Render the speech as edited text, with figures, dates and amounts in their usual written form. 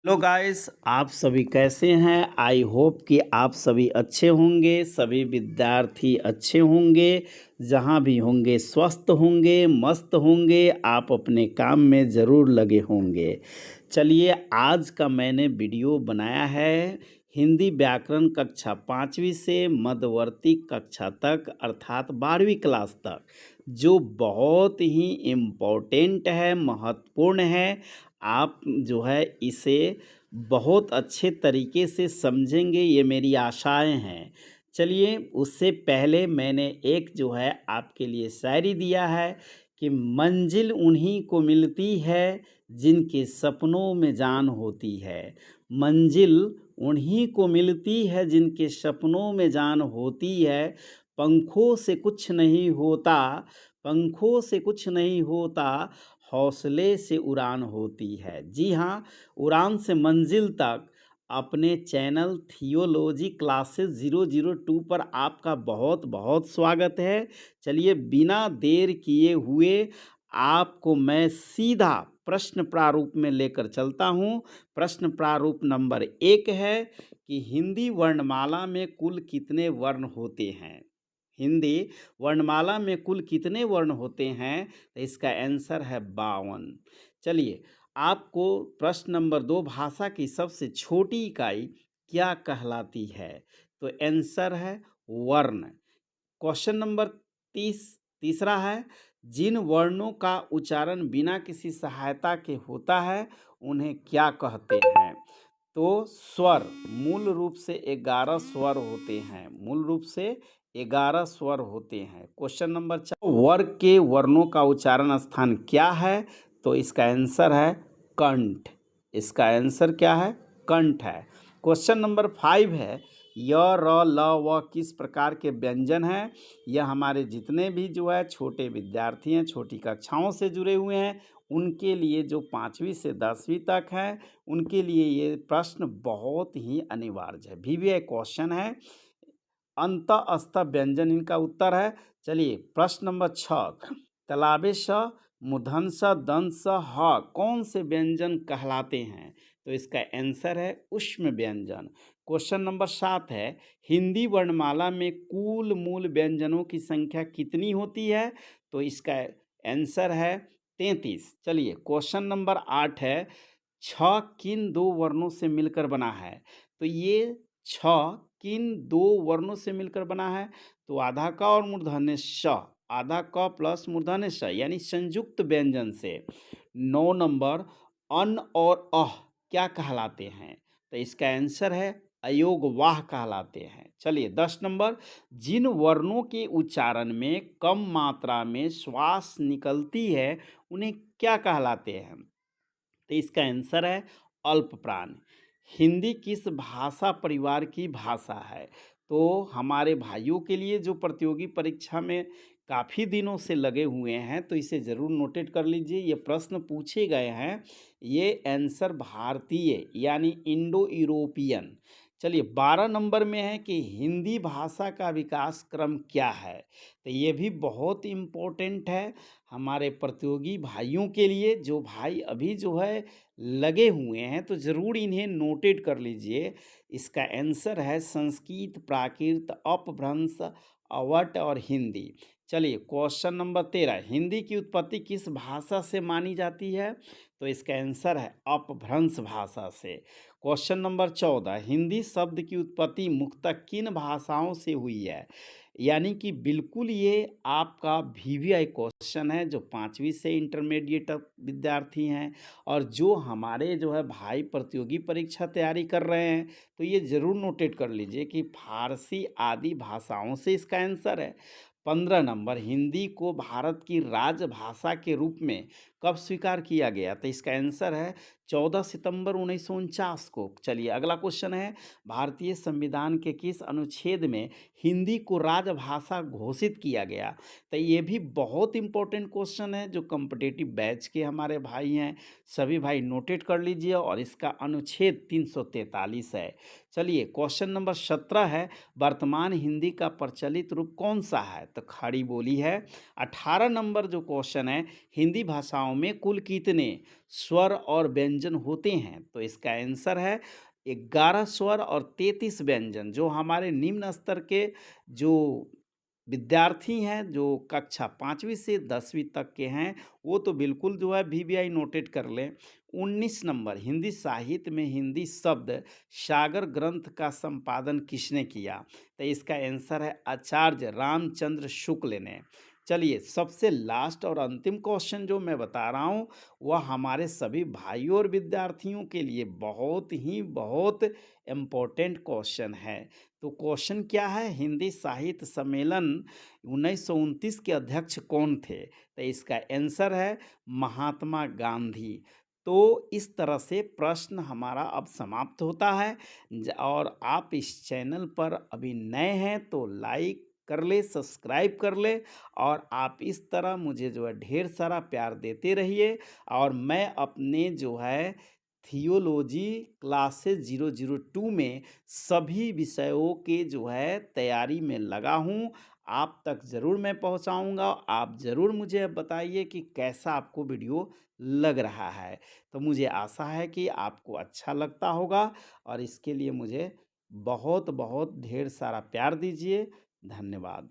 Hello guys, आप सभी कैसे हैं? आई होप कि आप सभी अच्छे होंगे, सभी विद्यार्थी अच्छे होंगे, जहाँ भी होंगे स्वस्थ होंगे, मस्त होंगे, आप अपने काम में ज़रूर लगे होंगे। चलिए, आज का मैंने वीडियो बनाया है हिंदी व्याकरण कक्षा 5वीं से मध्यवर्ती कक्षा तक अर्थात 12वीं क्लास तक, जो बहुत ही इम्पोर्टेंट है, महत्वपूर्ण है। आप जो है इसे बहुत अच्छे तरीके से समझेंगे, ये मेरी आशाएं हैं। चलिए, उससे पहले मैंने एक जो है आपके लिए शायरी दिया है कि मंजिल उन्हीं को मिलती है जिनके सपनों में जान होती है। मंजिल उन्हीं को मिलती है जिनके सपनों में जान होती है। पंखों से कुछ नहीं होता, पंखों से कुछ नहीं होता, हौसले से उड़ान होती है। जी हाँ, उड़ान से मंजिल तक अपने चैनल थियोलॉजी क्लासेस 002 पर आपका बहुत बहुत स्वागत है। चलिए, बिना देर किए हुए आपको मैं सीधा प्रश्न प्रारूप में लेकर चलता हूँ। प्रश्न प्रारूप नंबर 1 है कि हिंदी वर्णमाला में कुल कितने वर्ण होते हैं? हिंदी वर्णमाला में कुल कितने वर्ण होते हैं? तो इसका आंसर है 52। चलिए, आपको प्रश्न नंबर 2, भाषा की सबसे छोटी इकाई क्या कहलाती है? तो आंसर है वर्ण। क्वेश्चन नंबर तीसरा है, जिन वर्णों का उच्चारण बिना किसी सहायता के होता है उन्हें क्या कहते हैं? तो स्वर, मूल रूप से 11 स्वर होते हैं। मूल रूप से 11 स्वर होते हैं। क्वेश्चन नंबर 4, वर्ग के वर्णों का उच्चारण स्थान क्या है? तो इसका आंसर है कंठ। इसका आंसर क्या है? कंठ है। क्वेश्चन नंबर 5 है, य, र, ल, व किस प्रकार के व्यंजन हैं? यह हमारे जितने भी जो है छोटे विद्यार्थी हैं, छोटी कक्षाओं से जुड़े हुए हैं, उनके लिए जो 5वीं से 10वीं तक है, उनके लिए ये प्रश्न बहुत ही अनिवार्य है। वीवीआई क्वेश्चन है। अंत अस्थ व्यंजन इनका उत्तर है। चलिए, प्रश्न नंबर 6, तालाबे स, मूर्धन स, दंत स, ह कौन से व्यंजन कहलाते हैं? तो इसका आंसर है ऊष्म व्यंजन। क्वेश्चन नंबर 7 है, हिंदी वर्णमाला में कुल मूल व्यंजनों की संख्या कितनी होती है? तो इसका आंसर है 33। चलिए, क्वेश्चन नंबर 8 है, छ किन दो वर्णों से मिलकर बना है? तो ये छ किन दो वर्णों से मिलकर बना है? तो आधा क और मूर्धन्य श, आधा क प्लस मूर्धन्य श यानी संयुक्त व्यंजन से। 9 नंबर, अन और अह क्या कहलाते हैं? तो इसका आंसर है अयोगवाह कहलाते हैं। चलिए, 10 नंबर, जिन वर्णों के उच्चारण में कम मात्रा में श्वास निकलती है उन्हें क्या कहलाते हैं? तो इसका आंसर है अल्प प्राण। हिंदी किस भाषा परिवार की भाषा है? तो हमारे भाइयों के लिए जो प्रतियोगी परीक्षा में काफ़ी दिनों से लगे हुए हैं, तो इसे ज़रूर नोटेट कर लीजिए। ये प्रश्न पूछे गए हैं। ये आंसर भारतीय यानी इंडो यूरोपियन। चलिए, 12 नंबर में है कि हिंदी भाषा का विकास क्रम क्या है? तो ये भी बहुत इम्पोर्टेंट है हमारे प्रतियोगी भाइयों के लिए। जो भाई अभी जो है लगे हुए हैं, तो ज़रूर इन्हें नोटेट कर लीजिए। इसका आंसर है संस्कृत, प्राकृत, अपभ्रंश, अवट और हिंदी। चलिए, क्वेश्चन नंबर 13, हिंदी की उत्पत्ति किस भाषा से मानी जाती है? तो इसका आंसर है अपभ्रंश भाषा से। क्वेश्चन नंबर 14, हिंदी शब्द की उत्पत्ति मुख्यतः किन भाषाओं से हुई है? यानी कि बिल्कुल ये आपका वीवीआई क्वेश्चन है, जो 5वीं से इंटरमीडिएट तक विद्यार्थी हैं और जो हमारे जो है भाई प्रतियोगी परीक्षा तैयारी कर रहे हैं, तो ये ज़रूर नोटेट कर लीजिए कि फारसी आदि भाषाओं से इसका आंसर है। 15 नंबर, हिंदी को भारत की राजभाषा के रूप में कब स्वीकार किया गया? तो इसका आंसर है 14 सितंबर 1949 को। चलिए, अगला क्वेश्चन है, भारतीय संविधान के किस अनुच्छेद में हिंदी को राजभाषा घोषित किया गया? तो ये भी बहुत इंपॉर्टेंट क्वेश्चन है, जो कॉम्पिटिटिव बैच के हमारे भाई हैं, सभी भाई नोटेट कर लीजिए, और इसका अनुच्छेद 343 है। चलिए, क्वेश्चन नंबर 17 है, वर्तमान हिंदी का प्रचलित रूप कौन सा है? तो खड़ी बोली है। 18 नंबर जो क्वेश्चन है, हिंदी भाषाओं भाषाओं में कुल कितने स्वर और व्यंजन होते हैं? तो इसका आंसर है 11 स्वर और 33 व्यंजन। जो हमारे निम्न स्तर के जो विद्यार्थी हैं, जो कक्षा 5वीं से 10वीं तक के हैं, वो तो बिल्कुल जो है वीवीआई नोटेड कर लें। 19 नंबर, हिंदी साहित्य में हिंदी शब्द सागर ग्रंथ का संपादन किसने किया? तो इसका आंसर है आचार्य रामचंद्र शुक्ल ने। चलिए, सबसे लास्ट और अंतिम क्वेश्चन जो मैं बता रहा हूँ, वह हमारे सभी भाइयों और विद्यार्थियों के लिए बहुत ही बहुत इम्पोर्टेंट क्वेश्चन है। तो क्वेश्चन क्या है? हिंदी साहित्य सम्मेलन 1929 के अध्यक्ष कौन थे? तो इसका आंसर है महात्मा गांधी। तो इस तरह से प्रश्न हमारा अब समाप्त होता है। और आप इस चैनल पर अभी नए हैं तो लाइक कर ले, सब्सक्राइब कर ले, और आप इस तरह मुझे जो है ढेर सारा प्यार देते रहिए। और मैं अपने जो है थियोलॉजी क्लासेस 002 में सभी विषयों के जो है तैयारी में लगा हूँ। आप तक ज़रूर मैं पहुँचाऊँगा। आप ज़रूर मुझे अब बताइए कि कैसा आपको वीडियो लग रहा है। तो मुझे आशा है कि आपको अच्छा लगता होगा, और इसके लिए मुझे बहुत बहुत ढेर सारा प्यार दीजिए। धन्यवाद।